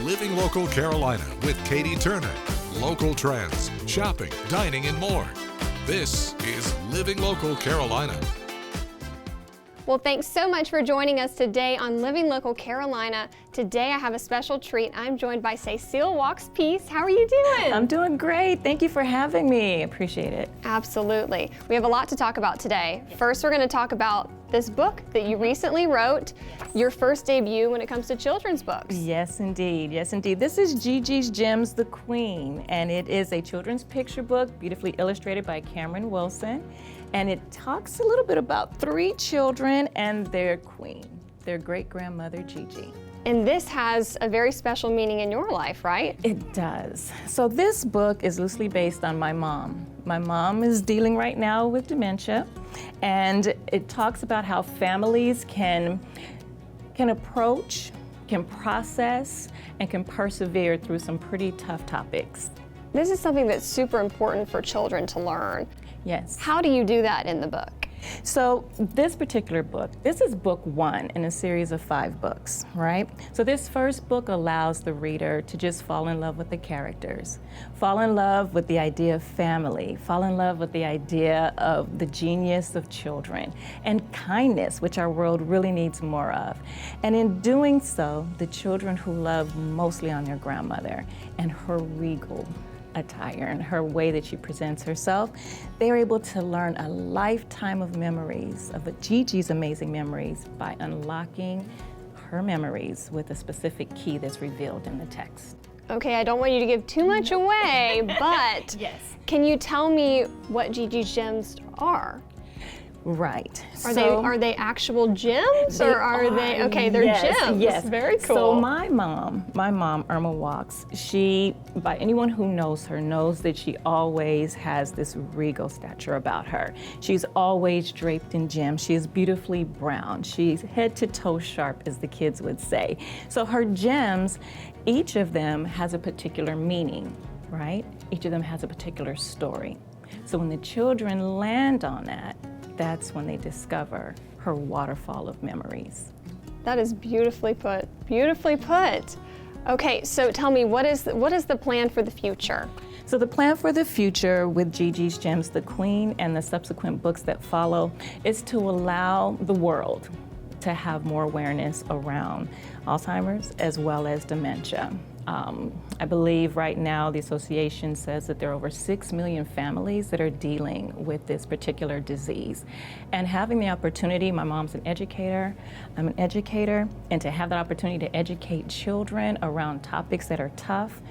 Living Local Carolina with Katie Turner. Local trends, shopping, dining, and more. This is Living Local Carolina. Well, thanks so much for joining us today on Living Local Carolina. Today I have a special treat. I'm joined by Cecile Walks Peace. How are you doing? I'm doing great. Thank you for having me. Appreciate it. Absolutely. We have a lot to talk about today. First, we're going to talk about this book that you recently wrote, your first debut when it comes to children's books. Yes, indeed. Yes, indeed. This is Gigi's Gems, The Queen, and it is a children's picture book beautifully illustrated by Cameron Wilson. And it talks a little bit about 3 children and their queen, their great-grandmother, Gigi. And this has a very special meaning in your life, right? It does. So this book is loosely based on my mom. My mom is dealing right now with dementia, and it talks about how families can approach, can process, and can persevere through some pretty tough topics. This is something that's super important for children to learn. Yes. How do you do that in the book? So this particular book, this is book 1 in a series of 5 books, right? So this first book allows the reader to just fall in love with the characters, fall in love with the idea of family, fall in love with the idea of the genius of children, and kindness, which our world really needs more of. And in doing so, the children who love mostly on their grandmother and her regal attire and her way that she presents herself, they're able to learn a lifetime of memories, of Gigi's amazing memories, by unlocking her memories with a specific key that's revealed in the text. Okay, I don't want you to give too much away, but Yes. Can you tell me what Gigi's Gems are? Right. Are they actual gems, or are they? Okay, they're gems. Yes, very cool. So my mom, Irma Walks, she, by anyone who knows her, knows that she always has this regal stature about her. She's always draped in gems. She is beautifully brown. She's head to toe sharp, as the kids would say. So her gems, each of them has a particular meaning, right? Each of them has a particular story. So when the children land on that, that's when they discover her waterfall of memories. That is beautifully put. Beautifully put. Okay, so tell me, what is the plan for the future? So the plan for the future with Gigi's Gems, The Queen, and the subsequent books that follow is to allow the world to have more awareness around Alzheimer's as well as dementia. I believe right now the association says that there are over 6 million families that are dealing with this particular disease. And having the opportunity, my mom's an educator, I'm an educator, and to have that opportunity to educate children around topics that are tough,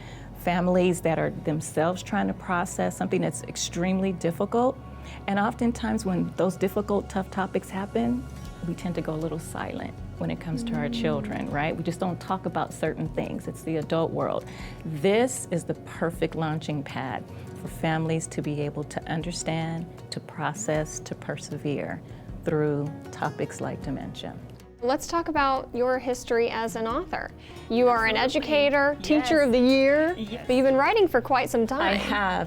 families that are themselves trying to process something that's extremely difficult. And oftentimes when those difficult, tough topics happen, we tend to go a little silent when it comes to our children, right? We just don't talk about certain things. It's the adult world. This is the perfect launching pad for families to be able to understand, to process, to persevere through topics like dementia. Let's talk about your history as an author. You are an educator, Teacher of the Year, but you've been writing for quite some time.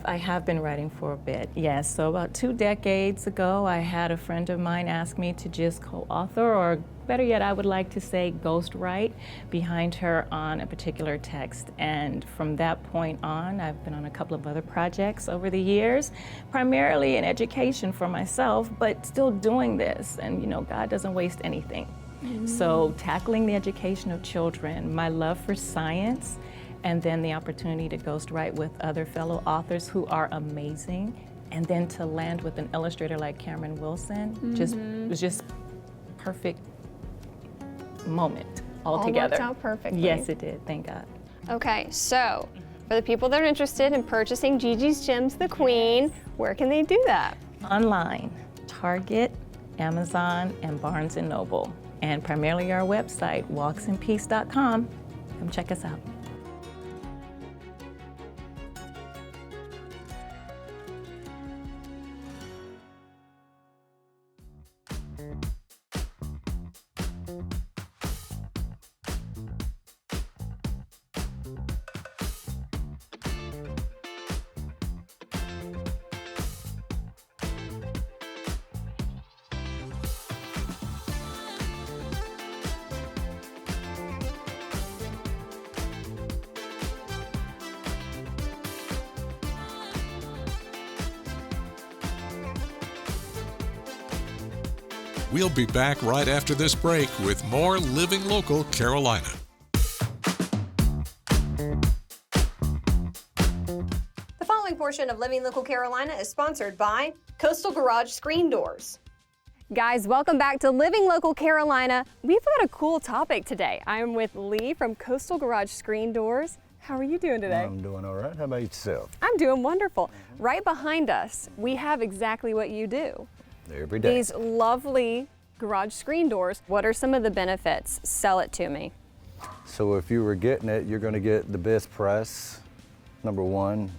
I have been writing for a bit, yes. So about 2 decades ago, I had a friend of mine ask me to just co-author, or better yet, I would like to say ghostwrite behind her on a particular text. And from that point on, I've been on a couple of other projects over the years, primarily in education for myself, but still doing this. And you know, God doesn't waste anything. So tackling the education of children, my love for science, and then the opportunity to ghostwrite with other fellow authors who are amazing, and then to land with an illustrator like Cameron Wilson, was just perfect moment altogether. All worked out perfectly. Yes, it did, thank God. Okay, so for the people that are interested in purchasing Gigi's Gems, The Queen, where can they do that? Online, Target, Amazon, and Barnes & Noble. And primarily our website, walksinpeace.com. Come check us out. We'll be back right after this break with more Living Local Carolina. The following portion of Living Local Carolina is sponsored by Coastal Garage Screen Doors. Guys, welcome back to Living Local Carolina. We've got a cool topic today. I'm with Lee from Coastal Garage Screen Doors. How are you doing today? I'm doing all right. How about yourself? I'm doing wonderful. Right behind us, we have exactly what you do. Every day. These lovely garage screen doors. What are some of the benefits? Sell it to me. So if you were getting it, you're going to get the best price. Number one,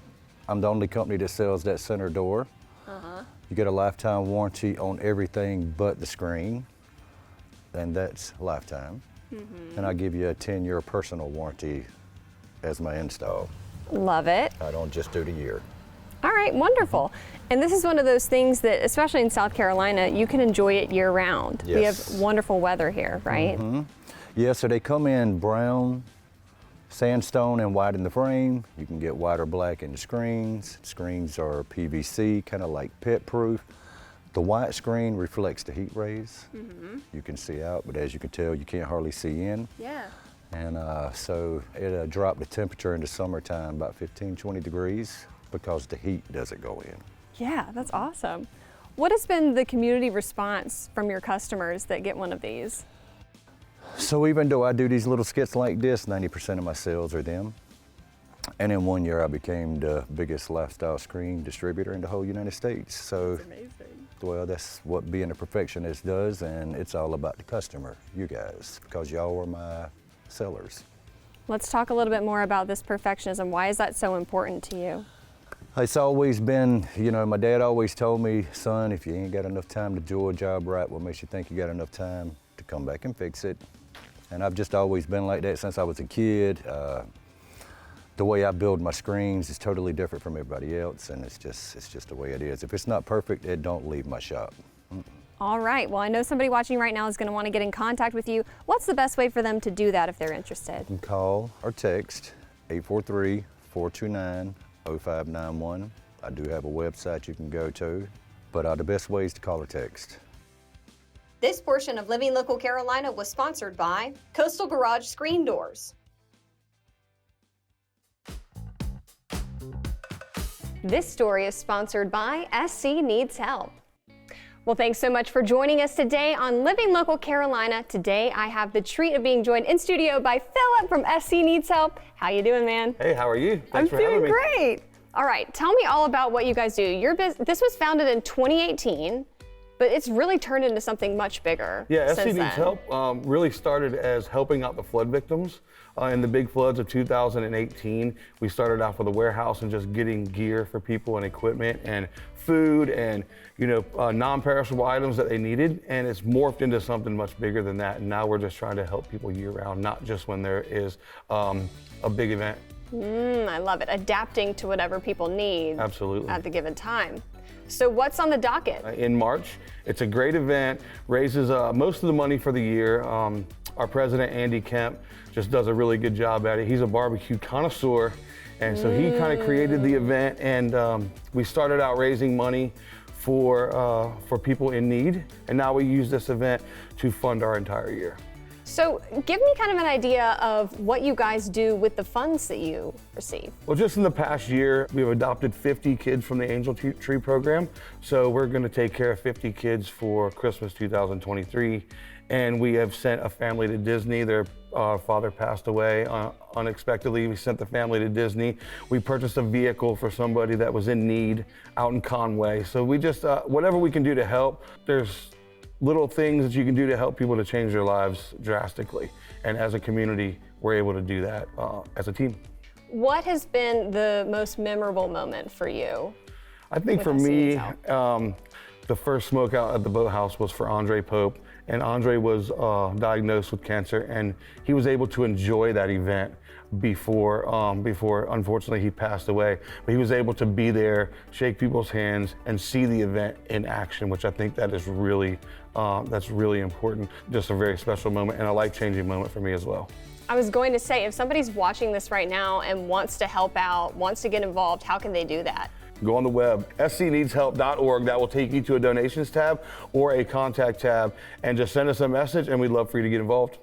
I'm the only company that sells that center door. You get a lifetime warranty on everything but the screen, and that's lifetime. And I give you a 10-year personal warranty as my install. Love it. I don't just do the year. All right, wonderful. And this is one of those things that, especially in South Carolina, you can enjoy it year round. Yes. We have wonderful weather here, right? Yeah, so they come in brown, sandstone, and white in the frame. You can get white or black in the screens. Screens are PVC, kind of like pet proof. The white screen reflects the heat rays. You can see out, but as you can tell, you can't hardly see in. Yeah. And so it'll drop the temperature in the summertime about 15, 20 degrees because the heat doesn't go in. Yeah, that's awesome. What has been the community response from your customers that get one of these? So even though I do these little skits like this, 90% of my sales are them. And in 1 year, I became the biggest lifestyle screen distributor in the whole United States. So, That's amazing. well, that's what being a perfectionist does, and it's all about the customer, you guys, because y'all are my sellers. Let's talk a little bit more about this perfectionism. Why is that so important to you? It's always been, you know, my dad always told me, son, if you ain't got enough time to do a job right, what makes you think you got enough time to come back and fix it? And I've just always been like that since I was a kid. The way I build my screens is totally different from everybody else, and it's just the way it is. If it's not perfect, it don't leave my shop. All right, well, I know somebody watching right now is going to want to get in contact with you. What's the best way for them to do that if they're interested? You can call or text 843-429-0591. I do have a website you can go to, but the best way is to call or text. This portion of Living Local Carolina was sponsored by Coastal Garage Screen Doors. This story is sponsored by SC Needs Help. Well, thanks so much for joining us today on Living Local Carolina. Today, I have the treat of being joined in studio by Philip from SC Needs Help. How you doing, man? Hey, how are you? Thanks for having me. I'm doing great. All right, tell me all about what you guys do. This was founded in 2018, but it's really turned into something much bigger. Yeah, SC since Needs then. Help really started as helping out the flood victims. In the big floods of 2018, we started off with a warehouse and just getting gear for people and equipment and food and non-perishable items that they needed, and it's morphed into something much bigger than that. And now we're just trying to help people year-round, not just when there is a big event. I love it. Adapting to whatever people need. Absolutely. At the given time. So what's on the docket? In March, it's a great event, raises most of the money for the year. Our president, Andy Kemp, just does a really good job at it. He's a barbecue connoisseur, and so he kind of created the event, and we started out raising money for people in need, and now we use this event to fund our entire year. So give me kind of an idea of what you guys do with the funds that you receive. Well, just in the past year, we've adopted 50 kids from the Angel Tree program. So we're going to take care of 50 kids for Christmas 2023. And we have sent a family to Disney. Their father passed away unexpectedly. We sent the family to Disney. We purchased a vehicle for somebody that was in need out in Conway. So we just, whatever we can do to help, there's little things that you can do to help people to change their lives drastically. And as a community, we're able to do that as a team. What has been the most memorable moment for you? I think for me, the first smoke out at the boathouse was for Andre Pope. And Andre was diagnosed with cancer, and he was able to enjoy that event before unfortunately he passed away. But he was able to be there, shake people's hands, and see the event in action, which I think that is really, that's really important. Just a very special moment and a life-changing moment for me as well. I was going to say, if somebody's watching this right now and wants to help out, wants to get involved, how can they do that? go on the web, scneedshelp.org. That will take you to a donations tab or a contact tab, and just send us a message, and we'd love for you to get involved.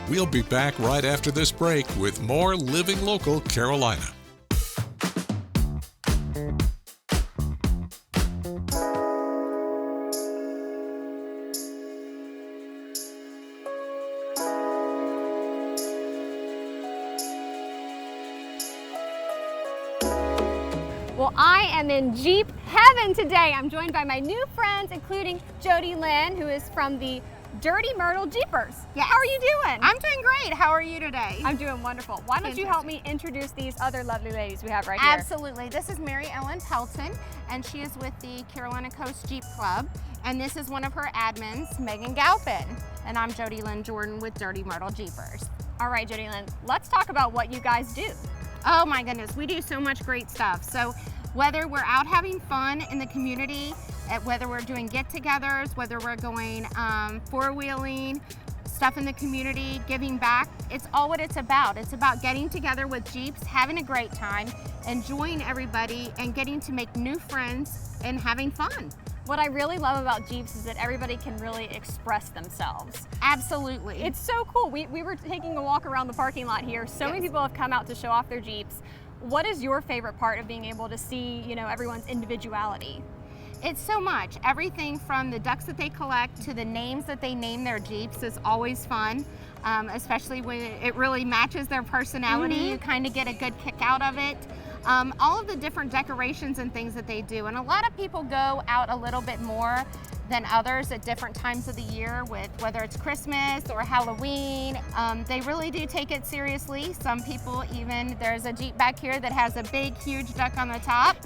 We'll be back right after this break with more Living Local Carolina. Well, I am in Jeep heaven today. I'm joined by my new friends, including Jody Lynn, who is from the Dirty Myrtle Jeepers. Yes. How are you doing? I'm doing great. How are you today? I'm doing wonderful. Why don't you help me introduce these other lovely ladies we have right here? Absolutely. This is Mary Ellen Pelton, and she is with the Carolina Coast Jeep Club. And this is one of her admins, Megan Galpin. And I'm Jody Lynn Jordan with Dirty Myrtle Jeepers. All right, Jody Lynn, let's talk about what you guys do. Oh my goodness, we do so much great stuff. So whether we're out having fun in the community, whether we're doing get-togethers, whether we're going four-wheeling, stuff in the community, giving back, it's all what it's about. It's about getting together with Jeeps, having a great time, enjoying everybody, and getting to make new friends and having fun. What I really love about Jeeps is that everybody can really express themselves. Absolutely. It's so cool. We were taking a walk around the parking lot here. So many people have come out to show off their Jeeps. What is your favorite part of being able to see, everyone's individuality? It's so much. Everything from the ducks that they collect to the names that they name their Jeeps is always fun, especially when it really matches their personality. You kind of get a good kick out of it. All of the different decorations and things that they do. And a lot of people go out a little bit more than others at different times of the year, with whether it's Christmas or Halloween. They really do take it seriously. Some people even, there's a Jeep back here that has a big, huge duck on the top.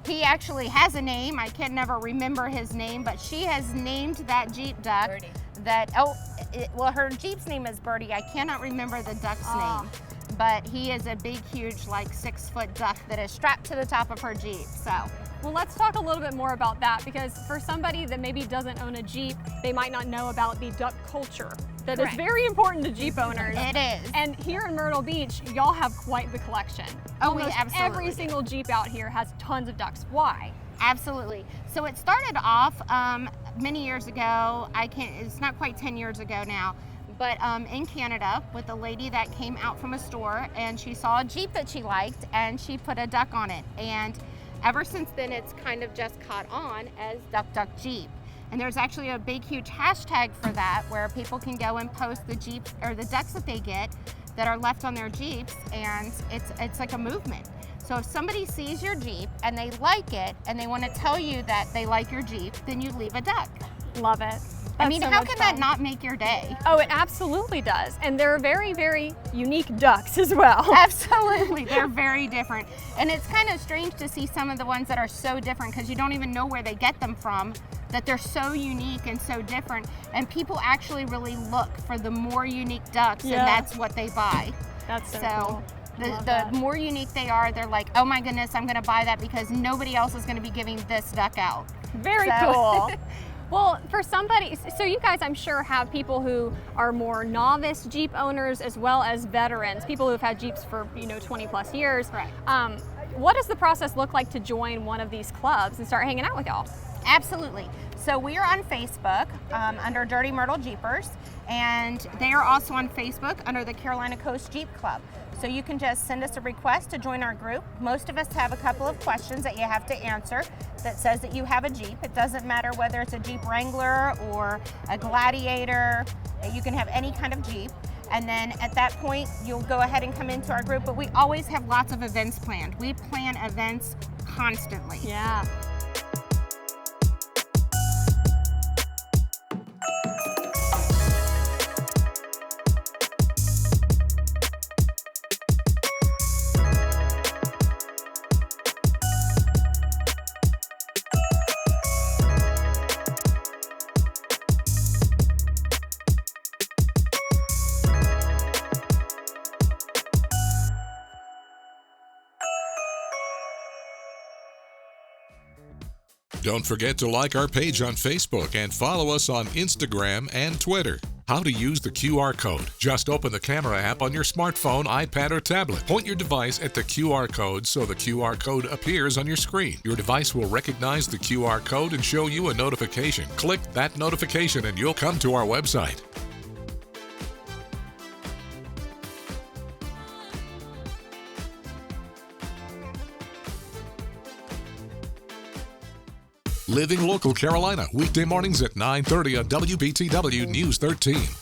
He actually has a name. I can never remember his name, but she has named that Jeep duck. Birdie. Her Jeep's name is Birdie. I cannot remember the duck's name. But he is a big, huge, like 6-foot duck that is strapped to the top of her Jeep. So, well, let's talk a little bit more about that, because for somebody that maybe doesn't own a Jeep, they might not know about the duck culture. That is very important to Jeep owners. It is. And here in Myrtle Beach, y'all have quite the collection. Oh, we Almost absolutely every single Jeep out here has tons of ducks. Why? Absolutely. So it started off many years ago. It's not quite 10 years ago now. But in Canada, with a lady that came out from a store, and she saw a Jeep that she liked, and she put a duck on it. And ever since then, it's kind of just caught on as Duck Duck Jeep. And there's actually a big, huge hashtag for that, where people can go and post the Jeeps or the ducks that they get that are left on their Jeeps, and it's like a movement. So if somebody sees your Jeep and they like it, and they want to tell you that they like your Jeep, then you leave a duck. Love it. I mean, so how much can fun. that not make your day? Oh, it absolutely does. And they're very, very unique ducks as well. Absolutely, they're very different. And it's kind of strange to see some of the ones that are so different, because you don't even know where they get them from, that they're so unique and so different. And people actually really look for the more unique ducks, and that's what they buy. That's so cool. The more unique they are, they're like, oh my goodness, I'm gonna buy that because nobody else is gonna be giving this duck out. Very cool. Well, for somebody, so you guys, I'm sure, have people who are more novice Jeep owners as well as veterans, people who have had Jeeps for 20 plus years. Right. What does the process look like to join one of these clubs and start hanging out with y'all? Absolutely. So we are on Facebook under Dirty Myrtle Jeepers, and they are also on Facebook under the Carolina Coast Jeep Club. So you can just send us a request to join our group. Most of us have a couple of questions that you have to answer that says that you have a Jeep. It doesn't matter whether it's a Jeep Wrangler or a Gladiator. You can have any kind of Jeep. And then at that point, you'll go ahead and come into our group. But we always have lots of events planned. We plan events constantly. Yeah. Don't forget to like our page on Facebook and follow us on Instagram and Twitter. How to use the QR code. Just open the camera app on your smartphone, iPad, or tablet. Point your device at the QR code so the QR code appears on your screen. Your device will recognize the QR code and show you a notification. Click that notification and you'll come to our website. Living Local Carolina, weekday mornings at 9:30 on WBTW News 13.